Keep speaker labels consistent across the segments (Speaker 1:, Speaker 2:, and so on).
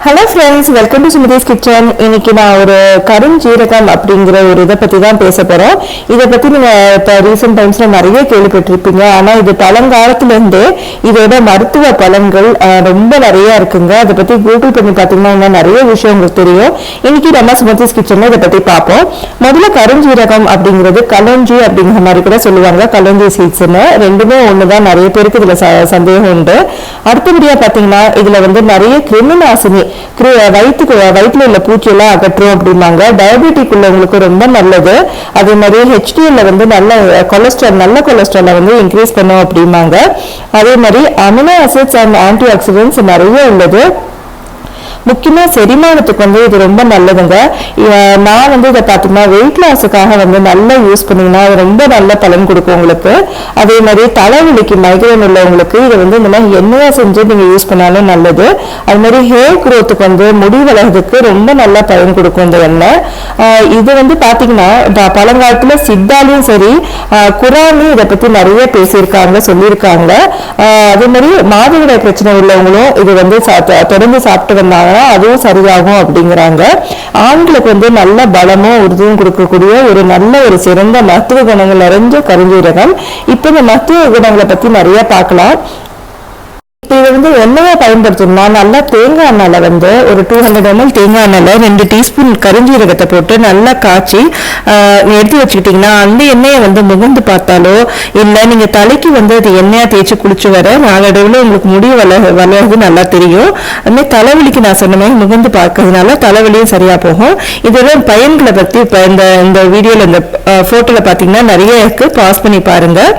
Speaker 1: Hello friends, welcome to Sumathi's kitchen. இன்னைக்கு நான் ஒரு கருஞ்சீரகம் அப்படிங்கிற ஒரு இதை பற்றி தான் பேச போகிறோம். இதை பற்றி நீங்கள் இப்போ ரீசெண்ட் டைம்ஸில் நிறைய கேள்விப்பட்டிருப்பீங்க. ஆனால் இது பழங்காலத்துலேருந்தே இதோட மருத்துவ பலன்கள் ரொம்ப நிறையா இருக்குங்க. அதை பற்றி கூகுள் பண்ணி பார்த்தீங்கன்னா இன்னும் நிறைய விஷயம் உங்களுக்கு தெரியும். இன்னைக்கு நம்ம சுமதிஸ் கிச்சனில் இதை பற்றி பார்ப்போம். முதல்ல கருஞ்சீரகம் அப்படிங்கிறது கலஞ்சி அப்படிங்கிற மாதிரி கூட சொல்லுவாங்க. கலஞ்சி சீட்ஸ்ன்னு ரெண்டுமே ஒன்று தான். நிறைய பேருக்கு இதில் சந்தேகம் உண்டு. அடுத்தபடியாக பார்த்தீங்கன்னா இதில் வந்து நிறைய கிருமி நாசினி வயிற்றுல உள்ள பூச்சியெல்லாம் அகற்றும் அப்படிம்பாங்க. டயபெட்டிக் உள்ளவங்களுக்கு ரொம்ப நல்லது. அதே மாதிரி HDL வந்து நல்ல கொலஸ்ட்ராலை வந்து இன்க்ரீஸ் பண்ணும் அப்படிம்பாங்க. அதே மாதிரி amino acids and anti oxidants நிறைய உள்ளது. முக்கியமாக செரிமானத்துக்கு வந்து இது ரொம்ப நல்லதுங்க. நான் வந்து இதை பார்த்தீங்கன்னா வெயிட் லாஸுக்காக வந்து நல்லா யூஸ் பண்ணிங்கன்னா அது ரொம்ப நல்ல பலன் கொடுக்கும் உங்களுக்கு. அதே மாதிரி தலைவலிக்கு மைக்ரைன் உள்ளவங்களுக்கு இதை வந்து இந்த மாதிரி எண்ணெயாக செஞ்சு நீங்கள் யூஸ் பண்ணாலும் நல்லது. அது மாதிரி ஹேர் க்ரோத்துக்கு வந்து முடி வளர்றதுக்கு ரொம்ப நல்ல பலன் கொடுக்கும் இந்த எண்ணெய். இது வந்து பார்த்தீங்கன்னா பழங்காலத்தில் சித்தாலையும் சரி குரானும் இதை பற்றி நிறைய பேசியிருக்காங்க, சொல்லியிருக்காங்க. அதே மாதிரி மாதவிடாய் பிரச்சனை உள்ளவங்களும் இது வந்து தொடர்ந்து சாப்பிட்டு வந்தாங்க, அதுவும் சரியாகும் அப்படிங்கிறாங்க. ஆண்களுக்கு வந்து நல்ல பலமும் உறுதியும் கொடுக்கக்கூடிய ஒரு நல்ல ஒரு சிறந்த மருத்துவ குணங்கள் நிறைஞ்ச கருஞ்சீரகம். இப்ப இந்த மருத்துவ குணங்களை பத்தி நிறைய பார்க்கலாம். இப்போ இதை வந்து எண்ணெயை பயன்படுத்தணும்னா நல்லா தேங்காய் எண்ணெயில் வந்து ஒரு 200 ml தேங்காய் எண்ணெயில் 2 டீஸ்பூன் கருஞ்சீரகத்தை போட்டு நல்லா காய்ச்சி எடுத்து வச்சுக்கிட்டிங்கன்னா அந்த எண்ணெயை வந்து முகந்து பார்த்தாலோ இல்லை நீங்கள் தலைக்கு வந்து அது எண்ணெயாக தேய்ச்சி குளிச்சு வர நாளடைவில் உங்களுக்கு முடி வளர்றது நல்லா தெரியும். அதுமாதிரி தலைவலிக்கு நான் சொன்ன மாதிரி முகந்து பார்க்கறதுனால தலைவலியும் சரியாக போகும். இதோட பயன்களை பற்றி இப்போ இந்த வீடியோவில் இந்த ஃபோட்டோவில் பார்த்தீங்கன்னா நிறைய இருக்குது, பாஸ் பண்ணி பாருங்கள்.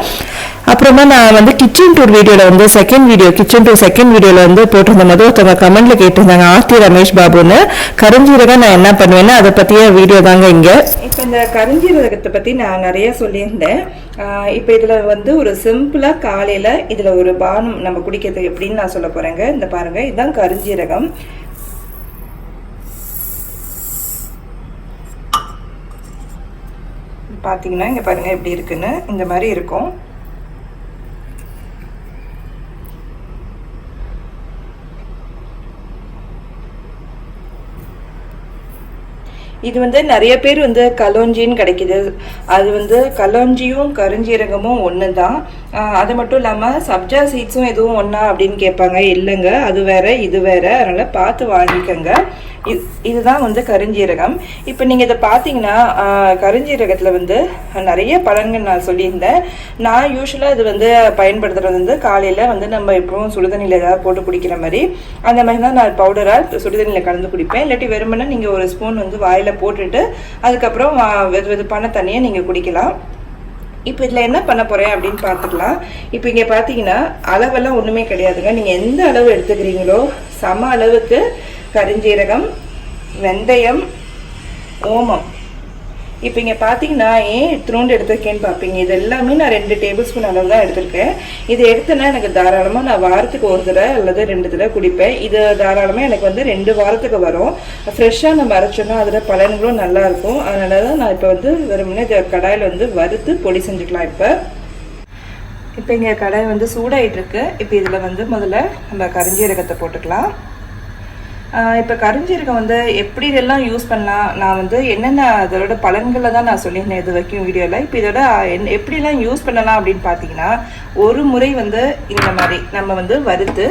Speaker 1: அப்புறமா நான் வந்து கிச்சன் டூர் வீடியோவில் வந்து கிச்சன் டூர் செகண்ட் வீடியோவில் வந்து போட்டிருந்த போது ஒருத்தவங்க கமெண்ட்ல கேட்டிருந்தாங்க, ஆர்த்தி ரமேஷ் பாபுன்னு. கருஞ்சீரகம் நான் என்ன பண்ணுவேன்னா அதை பற்றிய வீடியோ தாங்க இங்கே.
Speaker 2: இப்போ இந்த கருஞ்சீரகத்தை பற்றி நான் நிறைய சொல்லியிருந்தேன். இப்போ இதில் வந்து ஒரு சிம்பிளாக காலையில் இதில் ஒரு பானம் நம்ம குடிக்கிறது எப்படின்னு நான் சொல்ல போகிறேங்க. இந்த பாருங்கள், இதுதான் கருஞ்சீரகம். பார்த்தீங்கன்னா இங்கே பாருங்கள் எப்படி இருக்குன்னு, இந்த மாதிரி இருக்கும். இது வந்து நிறைய பேர் வந்து கலோஞ்சின்னு கிடைக்குது. அது வந்து கலோஞ்சியும் கருஞ்சீரகமும் ஒன்று தான். அது மட்டும் இல்லாமல் சப்ஜா சீட்ஸும் எதுவும் ஒன்றா அப்படின்னு கேட்பாங்க. இல்லைங்க, அது வேற இது வேற, அதனால் பார்த்து வாங்கிக்கோங்க. இதுதான் வந்து கருஞ்சீரகம். இப்போ நீங்கள் இதை பார்த்தீங்கன்னா கருஞ்சீரகத்தில் வந்து நிறைய பலன்கள் நான் சொல்லியிருந்தேன். நான் யூஸ்வலாக இது வந்து பயன்படுத்துறது வந்து காலையில் வந்து நம்ம எப்பவும் சுடுதண்ணியில் ஏதாவது போட்டு குடிக்கிற மாதிரி அந்த மாதிரி தான் நான் பவுடராக சுடுதண்ணியில் கலந்து குடிப்பேன். இல்லாட்டி வெறுமனே நீங்கள் ஒரு ஸ்பூன் வந்து வாயில் போட்டுட்டு அதுக்கப்புறம் வெதுவெதுப்பான தண்ணியை நீங்கள் குடிக்கலாம். இப்போ இதில் என்ன பண்ண போகிறேன் அப்படின்னு பார்த்துக்கலாம். இப்போ இங்கே பார்த்தீங்கன்னா அளவெல்லாம் ஒன்றுமே கிடையாதுங்க. நீங்கள் எந்த அளவு எடுத்துக்கிறீங்களோ சம அளவுக்கு கருஞ்சீரகம், வெந்தயம், ஓமம். இப்போ இங்கே பார்த்தீங்கன்னா ஏன் இத்தினோண்டு எடுத்திருக்கேன்னு பார்ப்பீங்க. இது எல்லாமே நான் 2 டேபிள் ஸ்பூன் அளவு தான் எடுத்திருக்கேன். இது எடுத்தேன்னா எனக்கு தாராளமாக நான் வாரத்துக்கு ஒரு தடவை அல்லது 2 தடவை குடிப்பேன். இது தாராளமாக எனக்கு வந்து 2 வாரத்துக்கு வரும். ஃப்ரெஷ்ஷாக நம்ம அரைச்சோன்னா அதில் பலன்களும் நல்லாயிருக்கும். அதனால தான் நான் இப்போ வந்து வெறுமனே கடாயில் வந்து வறுத்து பொடி செஞ்சுக்கலாம். இப்போ இங்கே கடாய் வந்து சூடாகிட்டு இருக்கு. இப்போ இதில் வந்து முதல்ல நம்ம கருஞ்சீரகத்தை போட்டுக்கலாம். இப்போ கருஞ்சீரகம் வந்து எப்படி இதெல்லாம் யூஸ் பண்ணலாம், நான் வந்து என்னென்ன அதோட பலன்களை தான் நான் சொல்லியிருந்தேன் இது வரைக்கும் வீடியோவில். இப்போ இதோட எப்படிலாம் யூஸ் பண்ணலாம் அப்படின்னு பார்த்தீங்கன்னா, ஒரு முறை வந்து இந்த மாதிரி நம்ம வந்து வறுத்து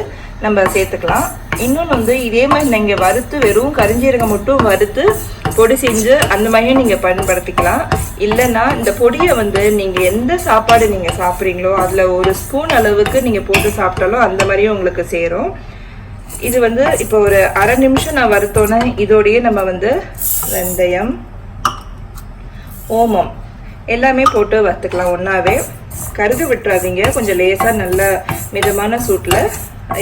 Speaker 2: நம்ம சேர்த்துக்கலாம். இன்னொன்று வந்து இதே மாதிரி நீங்கள் வறுத்து வெறும் கருஞ்சீரகம் மட்டும் வறுத்து பொடி செஞ்சு அந்த மாதிரியும் நீங்கள் பயன்படுத்திக்கலாம். இல்லைன்னா இந்த பொடியை வந்து நீங்கள் எந்த சாப்பாடு நீங்கள் சாப்பிட்றீங்களோ அதில் ஒரு ஸ்பூன் அளவுக்கு நீங்கள் போட்டு சாப்பிட்டாலும் அந்த மாதிரியும் உங்களுக்கு சேரும். இது வந்து இப்போ ஒரு அரை நிமிஷம் நான் வறுத்தோன்னே இதோடையே நம்ம வந்து வெந்தயம், ஓமம் எல்லாமே போட்டு வறுத்துக்கலாம் ஒன்றாவே. கருது விட்டுறாதீங்க, கொஞ்சம் லேசாக நல்ல மிதமான சூட்டில்.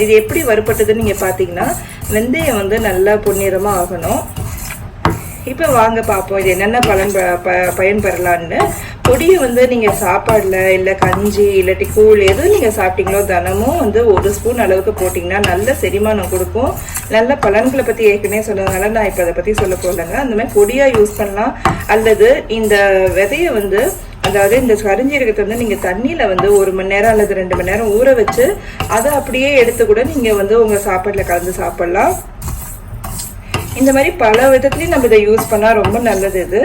Speaker 2: இது எப்படி வறுப்பட்டதுன்னு நீங்கள் பார்த்தீங்கன்னா வெந்தயம் வந்து நல்லா பொன்னிறமாக ஆகணும். இப்போ வாங்க பார்ப்போம் இது என்னென்ன பயன்பெறலான்னு. பொடியை வந்து நீங்கள் சாப்பாடில் இல்லை கஞ்சி இல்லாட்டி கூழ் எதுவும் நீங்கள் சாப்பிட்டீங்களோ தினமும் வந்து 1 ஸ்பூன் அளவுக்கு போட்டிங்கன்னா நல்ல செரிமானம் கொடுக்கும். நல்ல பலன்களை பற்றி ஏற்கனவே சொன்னதுனால நான் இப்போ அதை பற்றி சொல்ல போகலைங்க. அந்த மாதிரி பொடியாக யூஸ் பண்ணலாம். அல்லது இந்த விதையை வந்து அதாவது இந்த கருஞ்சீரகத்தை வந்து நீங்கள் தண்ணியில் வந்து 1 மணி நேரம் அல்லது 2 மணி நேரம் ஊற வச்சு அதை அப்படியே எடுத்து கூட நீங்கள் வந்து உங்கள் சாப்பாட்டில் கலந்து சாப்பிட்லாம். இந்த மாதிரி பல விதத்துலையும் நம்ம இதை யூஸ் பண்ணால் ரொம்ப நல்லது.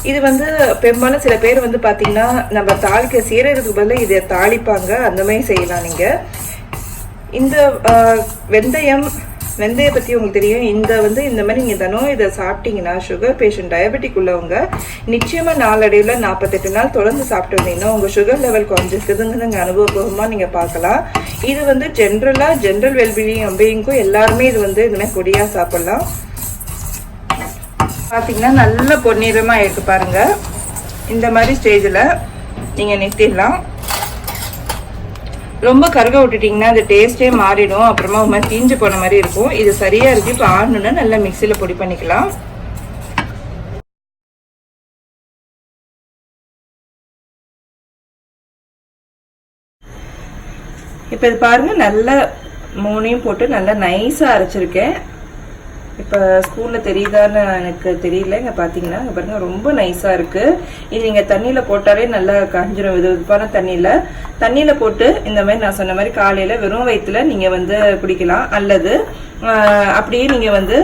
Speaker 2: இது வந்து பெரும்பாலும் சில பேர் வந்து பார்த்திங்கன்னா நம்ம தாளிக்க சீரகத்துக்கு பதிலாக இதை தாளிப்பாங்க, அந்த மாதிரி செய்யலாம் நீங்கள். இந்த வெந்தய பற்றி உங்களுக்கு தெரியும். இந்த மாதிரி நீங்கள் தினம் இதை சாப்பிட்டீங்கன்னா சுகர் பேஷண்ட், டயபெட்டிக் உள்ளவங்க நிச்சயமாக நாளடைவில் 48 நாள் தொடர்ந்து சாப்பிட்டு வந்தீங்கன்னா உங்கள் சுகர் லெவல் குறைஞ்சிருக்குதுங்க அனுபவபூர்வமாக நீங்கள் பார்க்கலாம். இது வந்து ஜென்ரல் வெல்பீயிங்க்கும் எல்லாருமே இது வந்து இந்த மாதிரி பொடியாக சாப்பிட்லாம். பார்த்தீங்கன்னா நல்ல பொன்னிறமாக ஆயிருக்கு பாருங்கள். இந்த மாதிரி ஸ்டேஜில் நீங்கள் நிறுத்திடலாம். ரொம்ப கருக விட்டுட்டிங்கன்னா அந்த டேஸ்ட்டே மாறிடும், அப்புறமா ஒரு மாதிரி தீஞ்சு போன மாதிரி இருக்கும். இது சரியாக இருக்குது. இப்போ ஆடணுன்னா நல்லா மிக்சியில் பொடி பண்ணிக்கலாம். இப்போ இது பாருங்கள், நல்லா 3ஐயும் போட்டு நல்லா நைஸாக அரைச்சிருக்கேன். இப்போ ஸ்பூனில் தெரியுதான்னு எனக்கு தெரியல. இங்கே பார்த்தீங்கன்னா இங்கே பாருங்கள் ரொம்ப நைஸாக இருக்குது. இது நீங்கள் தண்ணியில் போட்டாலே நல்லா காஞ்சிரும். வெதுப்பான தண்ணியில் போட்டு இந்த மாதிரி நான் சொன்ன மாதிரி காலையில் வெறும் வயிற்றுல நீங்கள் வந்து குடிக்கலாம். அல்லது அப்படியே நீங்கள் வந்து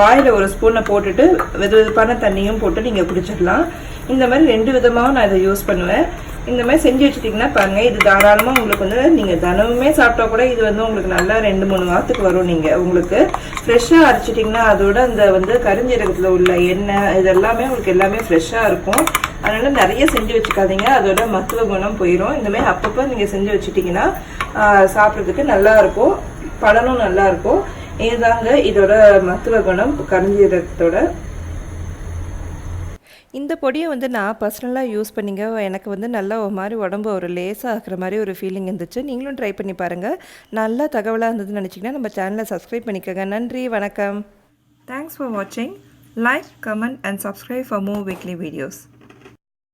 Speaker 2: வாயில் ஒரு ஸ்பூனை போட்டுட்டு வெதுப்பான தண்ணியும் போட்டு நீங்கள் குடிச்சிடலாம். இந்த மாதிரி 2 விதமாக நான் இதை யூஸ் பண்ணுவேன். இந்த மாதிரி செஞ்சு வச்சுட்டிங்கன்னா பாருங்கள், இது தாராளமாக உங்களுக்கு வந்து நீங்கள் தினமுமே சாப்பிட்டா கூட இது வந்து உங்களுக்கு நல்லா 2-3 வாரத்துக்கு வரும். நீங்கள் உங்களுக்கு ஃப்ரெஷ்ஷாக அரைச்சிட்டிங்கன்னா அதோட அந்த வந்து கருஞ்சீரகத்தில் உள்ள எண்ணெய் இதெல்லாமே உங்களுக்கு எல்லாமே ஃப்ரெஷ்ஷாக இருக்கும். அதனால் நிறைய செஞ்சு வச்சுக்காதீங்க, அதோட மருத்துவ குணம் போயிடும். இந்தமாதிரி அப்பப்போ நீங்கள் செஞ்சு வச்சுட்டிங்கன்னா சாப்பிட்றதுக்கு நல்லாயிருக்கும், பலனும் நல்லாயிருக்கும். இதுதாங்க இதோட மருத்துவ குணம் கருஞ்சீரகத்தோட. இந்த பொடியை வந்து நான் பர்சனலாக யூஸ் பண்ணிங்க. எனக்கு வந்து நல்லா ஒரு மாதிரி உடம்பு ஒரு லேசாக ஆகிற மாதிரி ஒரு ஃபீலிங் இருந்துச்சு. நீங்களும் ட்ரை பண்ணி பாருங்கள். நல்லா தகவலாக இருந்ததுன்னு நினச்சிங்கன்னா நம்ம சேனலை சப்ஸ்கிரைப் பண்ணிக்கோங்க. நன்றி, வணக்கம். தேங்க்ஸ் ஃபார் வாட்சிங். Like, comment and subscribe for more weekly videos.